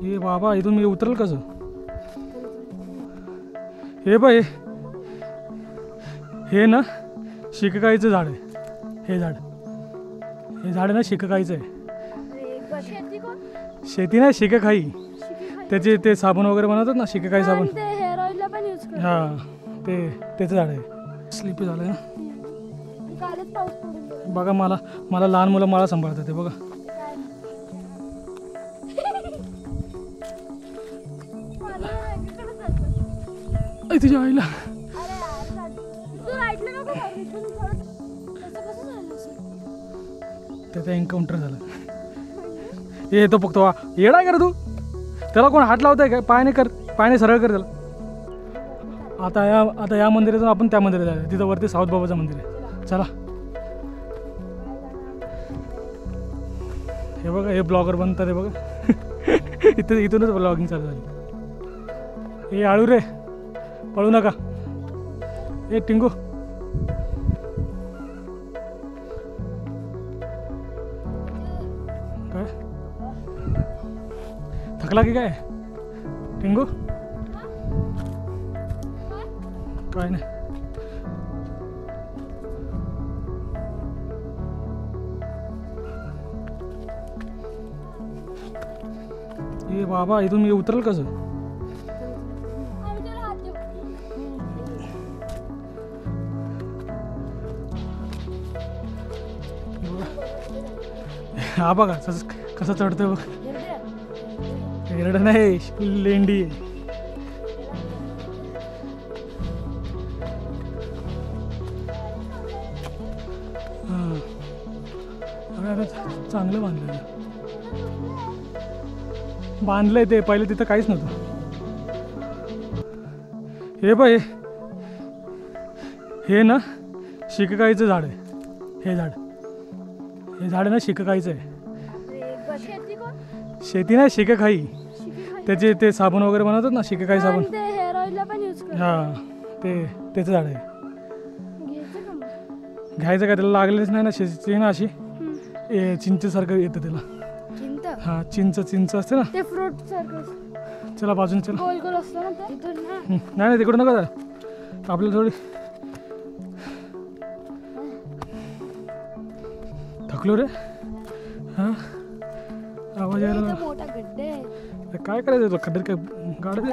ये बाबा इथून मी उतरल कसं? हे बाय हे ना शिककाईचं झाड आहे. हे झाड आहे ना शिककाईचं आहे. शेती नाही शिककाई. त्याचे ते साबण वगैरे बनवतात ना शिककाई साबण. हां त्याचं झाड आहे. स्लिपी झालं आहे ना. बघा मला लहान मुलं मला सांभाळतात ते बघा. तुझ्या आईला त्याचा एन्काउंटर झालं. हे तो फक्त येडा कर तू. त्याला कोण हात लावताय काय? पायाने सरळ कर त्याला. आता या मंदिरातून आपण त्या मंदिरात जायचं. तिथं वरती साऊथ बाबाचं मंदिर आहे. चला. हे बघा हे ब्लॉगर बनतात हे बघा. इथूनच ब्लॉगिंग चालू झाली. हे आळू रे पळू नका. हे टिंगू काय थकला की काय? टिंगू काय नाही. ये बाबा इथून मी उतरल कसं? हा बघा कसं चढतोय बघ. एरड नाही लेंडी आहे. चांगलं बांधलंय ते. पहिले तिथं काहीच नव्हतं. हे बाय हे ना शिककाईचं झाड आहे. हे झाड आहे ना शिककाईचं आहे. शेती नाही शिककाई. त्याचे ते साबण वगैरे बनवतात ना शिककाई साबण. हां त्याचं झाड आहे. घ्यायचं काय? त्याला लागलेच नाही ना. शेती ना अशी चिंचेसारखं येतं त्याला. हां चिंच असते ना ते फ्रूट सारखं. चला बाजून चला. नाही तिकडे नका जा. आपल्याला थोडी थकलो रे. हां आवाज यायला. काय करायचं? खड्ड्यात काय गाडी दे.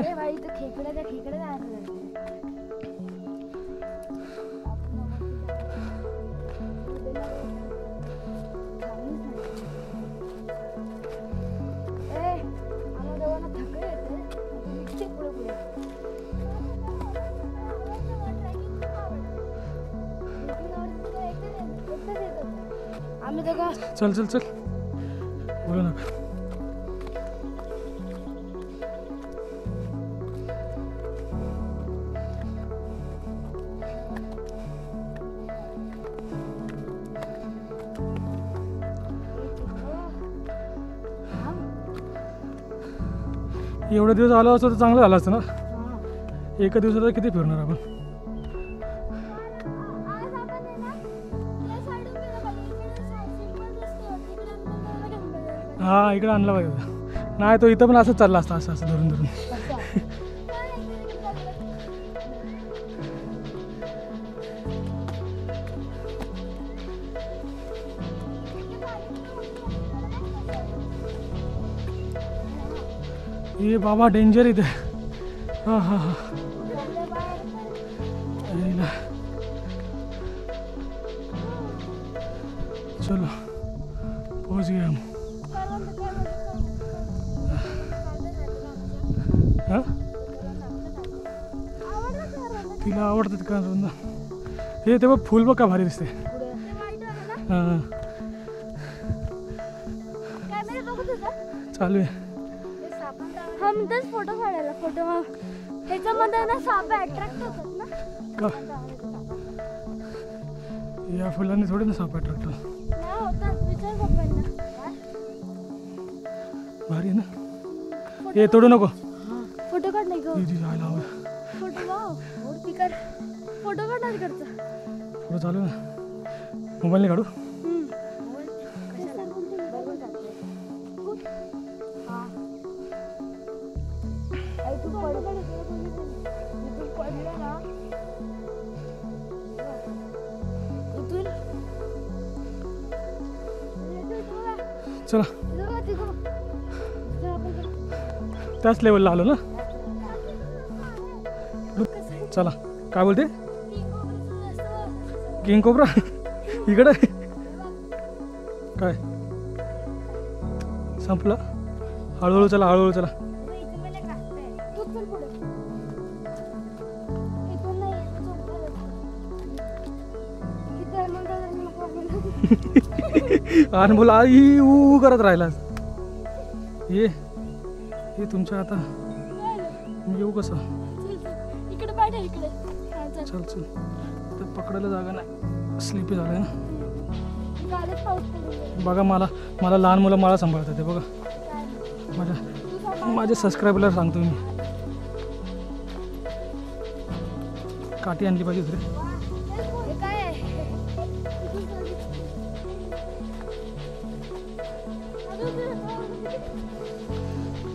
चल बोलू नका. एवढे दिवस आलो असतो तर चांगलं झालं असतं ना. एका दिवसात किती फिरणार आपण. हा इकडे आणला पाहिजे. नाही तो इथं पण असंच चालला असता. असं धरून ये बाबा डेंजर इथे. हा चलो पहुंच गए हम. हां तिला आवडतात का? हे ते बघ फुल बघ का भारी दिसते. हां चालू आहे. फोटो काढायला. ह्याच्यामध्ये ना साप अट्रॅक्ट होतात ना का? या फुलांनी थोडे ना साप अट्रॅक्ट होतात. विचार पप्पांना. भारी आहे ना. हे तोडू नको. फोटो काढ नाही गं. जायला फोटो काढ नाही करता. फोटो चालू ना. मोबाईलने काढू. चला त्याच लेवलला आलो ना. चला काय बोलते किंग कोब्रा इकडे काय संपलं. हळूहळू चला हळूहळू चला. आणि बोला आई ऊ करत राहिला. ये हे तुमच्या आता मी येऊ कसं. इकडे पाहिजे इकडे. चल चल तर पकडायला जागा नाही. स्लिपी झालं ना. बघा मला लहान मुलं मला सांभाळतात ते बघा. माझ्या सबस्क्रायबरला सांगतो मी. काठी आणली पाहिजे दुसरी.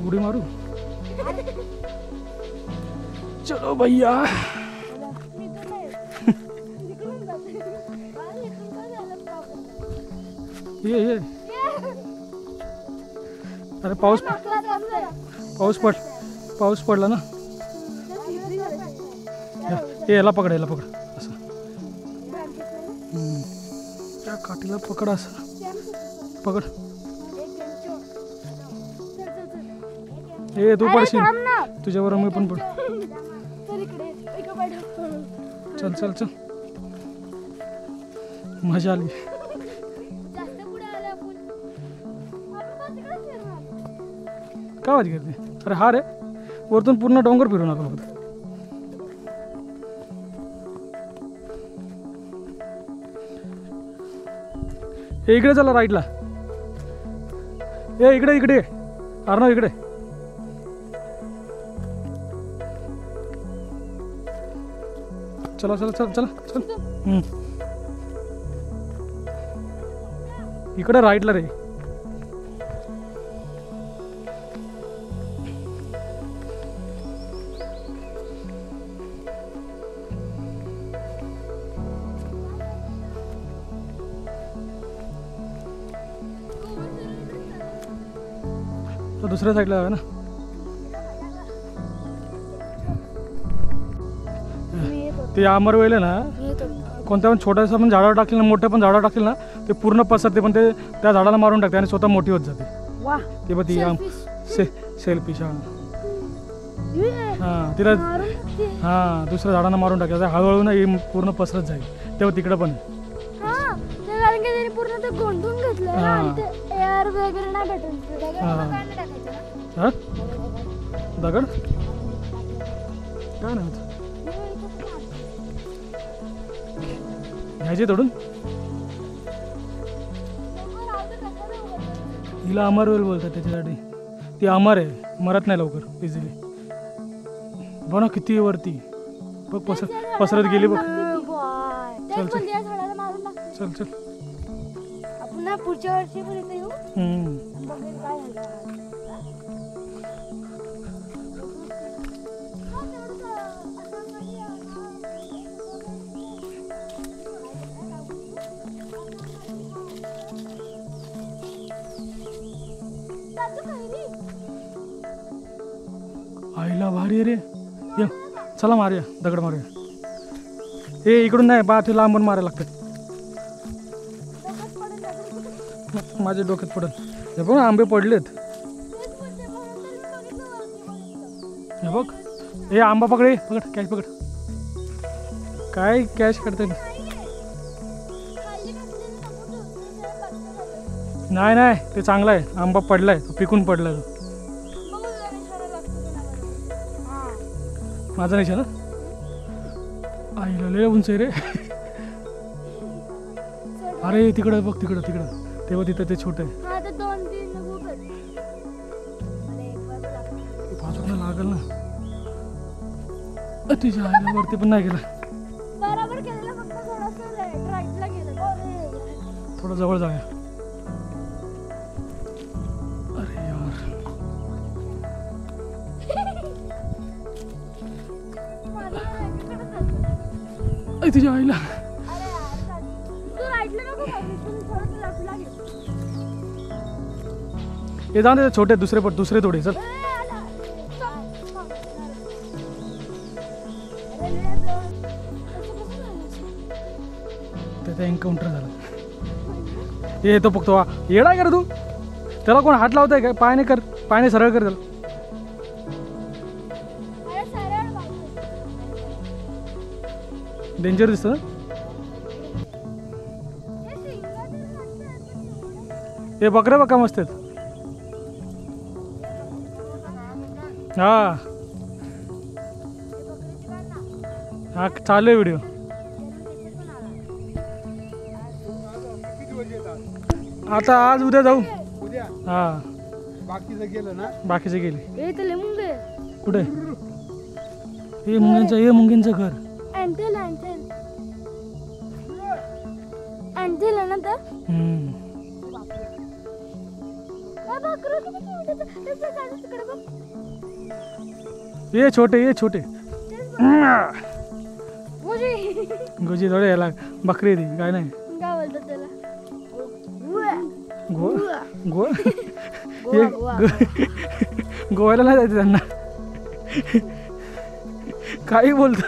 उडी मारू. चलो भैया. ये अरे पाऊस पडला ना. याला पकड असं. त्या काठीला पकड असं पकड. ए तू पडशील. तुझ्यावर मी पण पड. चल चल चल. मजा आली. काय वाजी करते. अरे हा रे वरतून पूर्ण डोंगर फिरून आलो फक्त. हे इकडे चला राईटला. ए इकडे अर्णव इकडे. चला चला चल चला चल. इकडे राईटला रे. दुसऱ्या साईडला जाऊया ना. ते आमरवेल आहे ना. कोणत्या पण छोट्याशा पण झाडावर टाकले ना मोठ्या पण झाडावर टाकले ना ते पूर्ण पसरते पण ते त्या झाडाला मारून टाकते आणि स्वतः मोठी होत जाते. ते बघ ती सेल्फिश. हां तिला हां दुसऱ्या झाडांना मारून टाकते. हळूहळू ना ही पूर्ण पसरत जाईल. तेव्हा तिकडं पण दगड काय नाही होत. घ्यायचे तोडून. हिला अमरवेल बोलतात त्याच्यासाठी. ती अमर आहे मरत नाही लवकर इझिली. बघ ना किती वरती बघ पसरत गेली बघ. चल चल चल चल. आपण पुढच्या वर्षी पण इथे येऊ. आईला भारी रे. ये चला मारूया दगड मारूया. ए इकडून नाही बा ते लांबून मारायला लागतात. माझ्या डोक्यात पडत. हे बघ आंबे पडलेत. हे बघ हे आंबा पकड. पकड कॅश पकड. काय कॅश काढते. नाही ते चांगलं आहे. आंबा पडलाय पिकून पडलाय. माझा नाही ना. आईला लय उंच आहे रे. अरे तिकडं बघ तिकडं तेव्हा तिथं ते छोटे बाजूला लागल ना. तुझ्या आईला वरती पण नाही गेला. थोडं जवळ जाऊया. अरे यार तुझ्या आईला. हे जाऊन दे छोटे दुसरे थोडे चल. त्याचा एन्काउंटर झाला. हे तो बघतो येडा कर तू. त्याला कोण हात लावताय काय? पायाने कर, पायाने सरळ कर त्याला. डेंजर दिसतं ना. हे बकरे बघा मस्त आहेत. हा हा चालू आहे व्हिडिओ. आता आज उद्या जाऊ. उद्या हा बाकीचं गेलं ना. बाकीचे गेले मुंगे कुठे? हे मुंगींचं घर. अँटेल आहे ना तर. ये छोटे गोजी थोडे याला बकरी ती काय नाही. काय बोलतात त्याला? गोव्याला नाही जायचं त्यांना. काही बोलत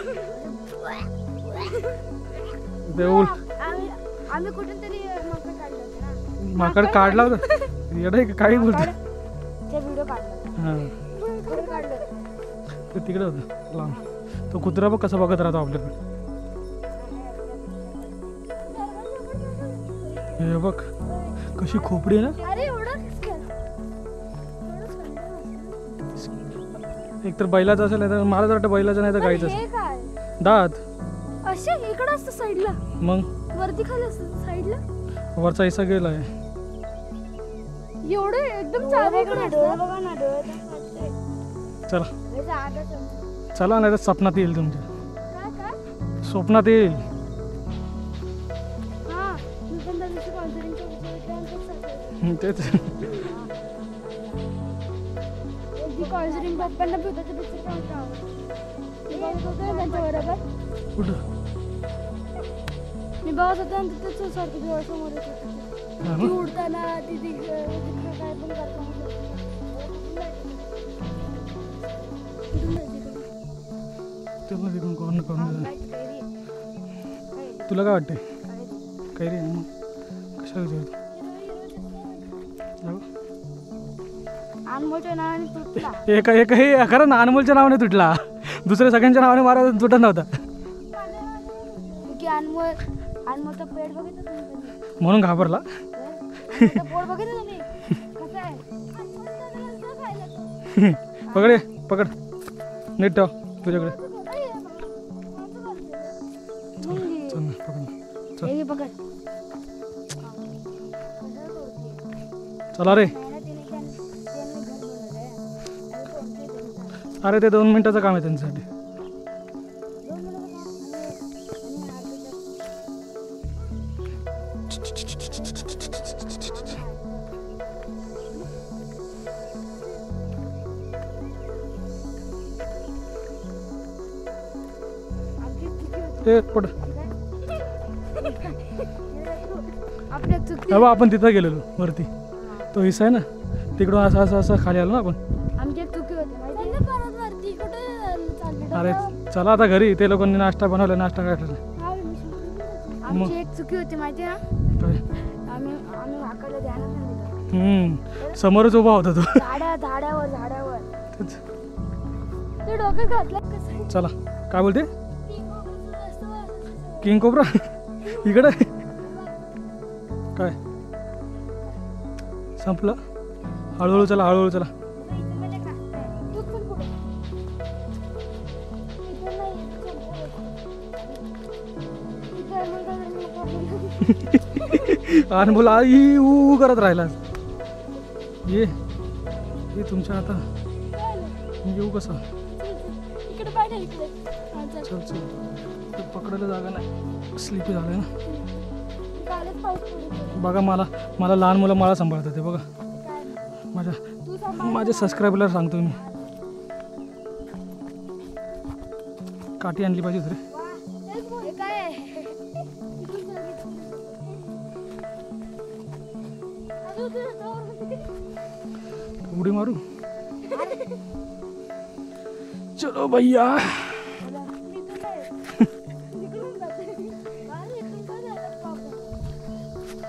आम्ही कुठून तरी माकड काढला होता. येडा काही बोलत. व्हिडिओ काढला. हा ते तिकडे होतं लांब. तो कुत्रा बघ कसा बघत राहतो आपल्याकडे. हे बघ कशी खोपडी आहे ना. अरे एक तर बैलाचं असेल नाही तर मला तर वाटतं बैलाचं नाही तर गाईचं असेल. दात असे इकडे असतं साईडला. मग वरती खाली असतं साईडला. वरचा हिस्सा गेलाय. एवढे एकदम चांगले चला चला नाही तर स्वप्नात येईल तुमच्या. स्वप्नात येईल. तेच कुठं मी बघत होतो आणि तिथेच समोर उडताना तिथे काय पण तुला काय वाटतंय? काही रे मग कशा विचारतो. अनमोलच्या नावाने तुटला. हे खरं ना अनमोलच्या नावाने तुटला. दुसऱ्या सगळ्यांच्या नावाने मारा तुटत नव्हता. की अनमोलचा पेट बघितलं म्हणून घाबरला. पोट बघितलं तुम्ही कसं आहे. पकड नीट ठेव तुझ्याकडे. पकड चला रे. अरे ते 2 मिनिटाचं काम आहे त्यांच्यासाठी. पड आपण तिथं गेलेलो वरती. तो हिस्सा आहे ना तिकडून असं खाली आलो ना आपण. आमची एक चुकी होती वरती कुठे चालले. अरे चला आता घरी. ते लोकांनी नाश्ता बनवला. नाश्ता काढला. आमची एक चुकी होती माहिती ना. काय? आम्ही वाकडे ध्यानच नाही दिलं. समोरच उभा होता तो. झाडावर ते डोकं घातलं कसं. चला काय बोलते? किंग कोब्रा इकडे काय संपलं. हळूहळू चला. आणि बोला आई ऊ करत राहिला. ये तुमच्या आता येऊ कसं. चल पकडायला जागा नाही. स्लिपी झालं ना. बघा मला लहान मुलं मला सांभाळतात. ते बघा माझ्या सबस्क्रायबरला सांगतो मी. काठी आणली पाहिजे रे. उडी मारू. चलो भैया.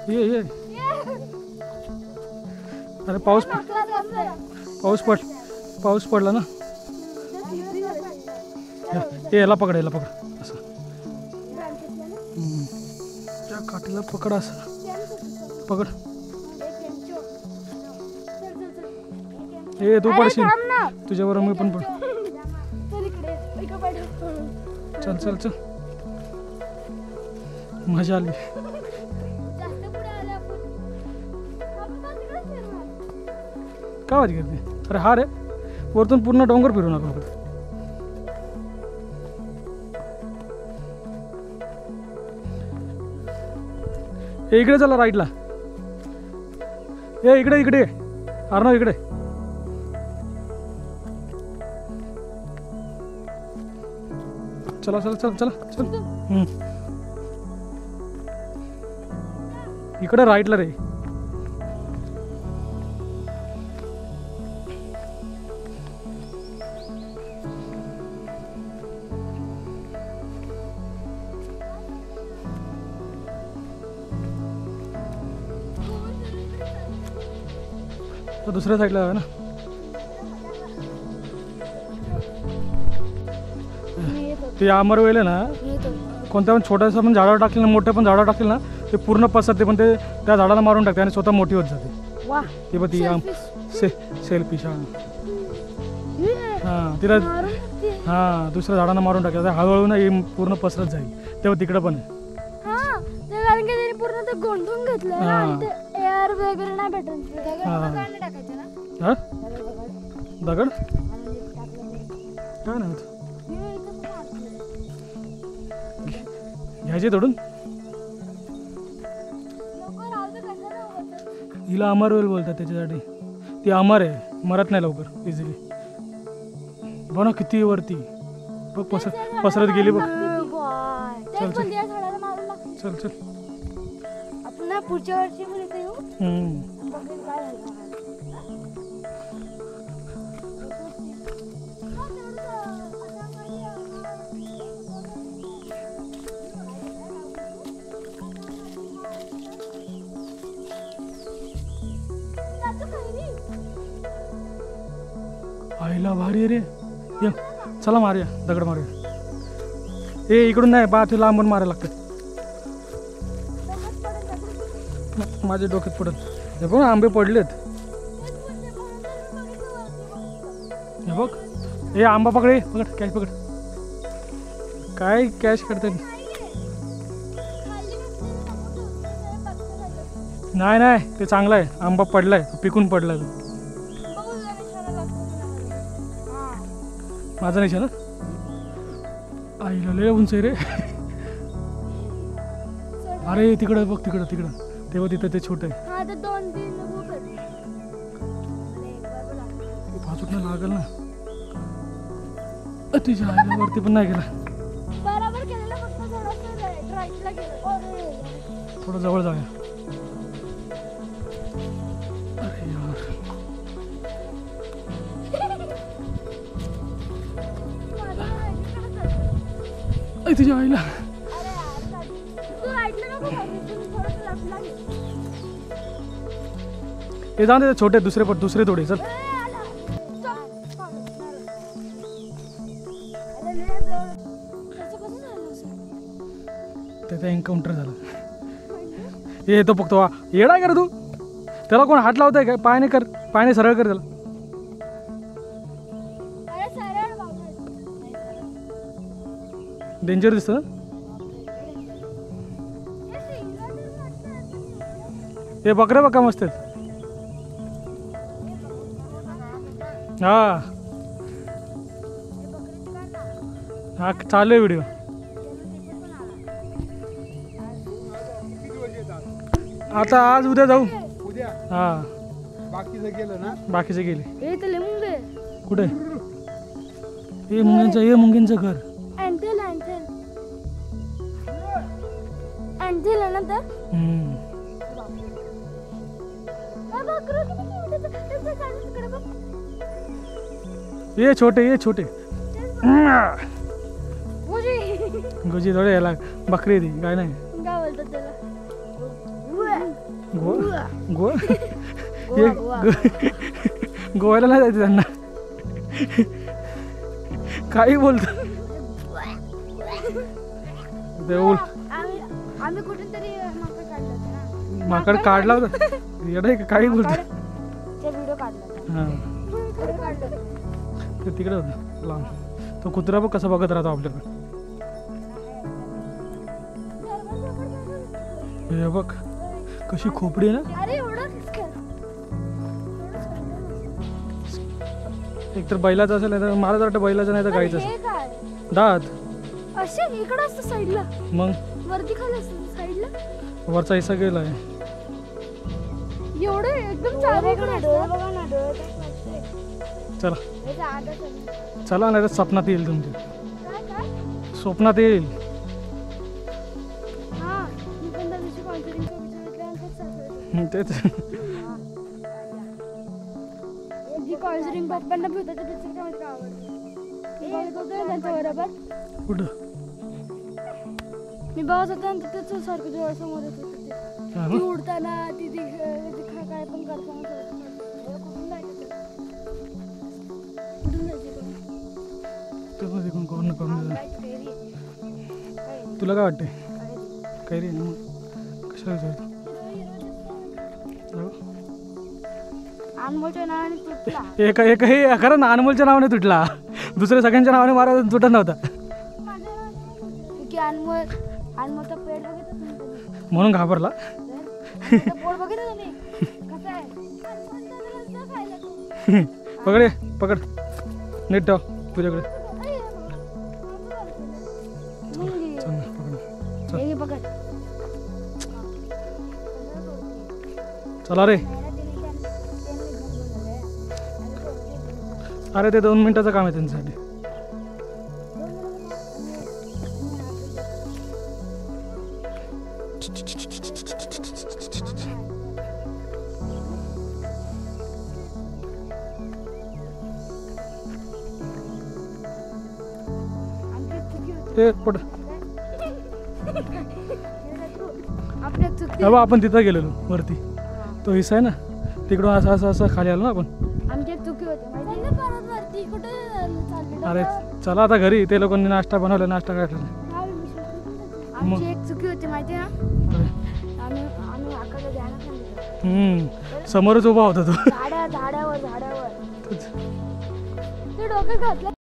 ये अरे पाऊस पडला ना. याला पकड असं. त्या काठीला पकड असं पकड. तू पडशील. तुझ्यावर मी पण पड. चल मजा आली. काय वाजी करते. अरे हा रे वरतून पूर्ण डोंगर फिरू नका. इकडे चला राईटला. इकडे अर्णव इकडे. चला इकडे राईटला रे. दुसऱ्या साईडला आहे ना. ते आमरवेल आहे ना. कोणत्या पण छोट्याशा पण झाडावर टाकले ना, मोठ्या पण झाडावर टाकले ना, ते पूर्ण पसरते. पण ते त्या झाडाला मारून टाकते आणि स्वतः मोठी होत जाते. ते बघ ती सेल्फिश. हां तिला दुसऱ्या झाडांना मारून टाकते. हळूहळू ना हे पूर्ण पसरत जाईल. तेव्हा तिकडं पण आहे. कारण की त्यांनी पूर्ण ते गोंधून घेतलं ना, ते एअर वगैरे नाही भेटत. टाकायचं ना. दगड काय नाही होत. घ्यायचे तोडून. हिला अमरवेल बोलतात त्याच्यासाठी. ती अमर आहे, मरत नाही लवकर इझिली. बघ ना किती वरती. बघ पसरत गेली बघ. चल आपण पुढच्या वर्षी पण इथे येऊ. आईला भारी रे. ये चला मारूया. दगड मारूया. इकडून नाही बा. ते लांबून मारायला लागतं. माझ्या डोक्यात पडत. हे बघ आंबे पडलेत. हे बघ हे आंबा पकडे. पकड कॅश पकड. काय कॅश करते. नाही ते चांगलं आहे. आंबा पडलाय, पिकून पडलाय. माझा नाही ना. आईला लय उंच आहे रे. अरे तिकडं बघ. तिकडं तेव्हा तिथं ते छोटं आहे. बाजूला लागल ना. तुझ्या आईला वरती पण नाही गेला. थोडं जवळ जाऊया. अरे यार तुझ्या आईला. हे जाऊन दे. छोटे दुसरे थोडे. चल त्याचा एन्काउंटर झाला. हे तो बघतो. येडा कर तू. त्याला कोण हात लावताय काय. पायाने सरळ कर त्याला. डेंजर दिसतं. हे बकरे बघा मस्त आहेत. हा चालू आहे व्हिडिओ. आता आज उद्या जाऊ. उद्या बाकीचं गेलं ना. बाकीचे गेले. कुठे. हे मुंग्यांचं घर. ये छोटे गुजी थोडे याला बकरी ती काय नाही काय बोलतात त्याला गोव्याला नाही जायचं त्यांना काही बोलत आम्ही कुठून तरी माकड काढला होता येडा काही बोलत व्हिडिओ काढला हा ते तिकडे होतं लांब तो कुत्रा बघ कसा बघत राहतो आपल्याकडे हे बघ कशी खोपडी आहे ना अरे एवढं एक तर बैलाचं असेल नाही तर मला तर वाटतं बैलाचं नाही तर गाईचं हे असेल काय दात असे इकडं असतं साईडला मग वरती खाली असतं साईडला वरचा हिस्सा गेलाय एवढं एकदम चारीकडे बघा ना चला चला नाही तर स्वप्नात येईल तुमच्या स्वप्नात येईल हा मी पण त्या दिवशी कॉन्फिडन्सचा विचार तेच जी कॉन्सरिंग पप्पांना भूताच्या पिक्चर आवडते बघत होते ना त्यांच्या बरोबर कुठं मी बघत होते ना त्याचं सारखं डोळ्यासमोर येत होतं हा ती ना? उडताना ती काय पण करताना कुठून जायचं तेव्हा तिकडून कोण करून तुला काय वाटते काही रे मग कशा विचारतो अनमोलच्या नावाने तुटला हे खरं ना अनमोलच्या नावाने तुटला दुसऱ्या सगळ्यांच्या नावाने मारा तुटत नव्हता की अनमोलचा पेट बघितलं तुम्ही कधी? म्हणून घाबरला त्याचं पोट बघितलं तुम्ही कसं आहे अनमोलचा रस्ता खायला तो. पकड पकड नीट ठेव तुझ्याकडे मुंगी. चल ना, पकड चल हे घे पकड चला रे अरे ते 2 मिनिटाचं काम आहे त्यांच्यासाठी ते पड आपल्या चुकी बाबा आपण तिथं गेलेलो वरती तो हिस्सा आहे ना तिकडून असं असं असं खाली आलो ना आपण आमची एक चुकी होती माहिती परत वरती कुठे चालली अरे चला आता घरी ते लोकांनी नाश्ता बनवला नाश्ता काढला आमची एक चुकी होती माहिती ना आम्ही आकाला द्यायला सांगितलं समोरच उभा होता तो झाडावर ते डोक्यात घातलं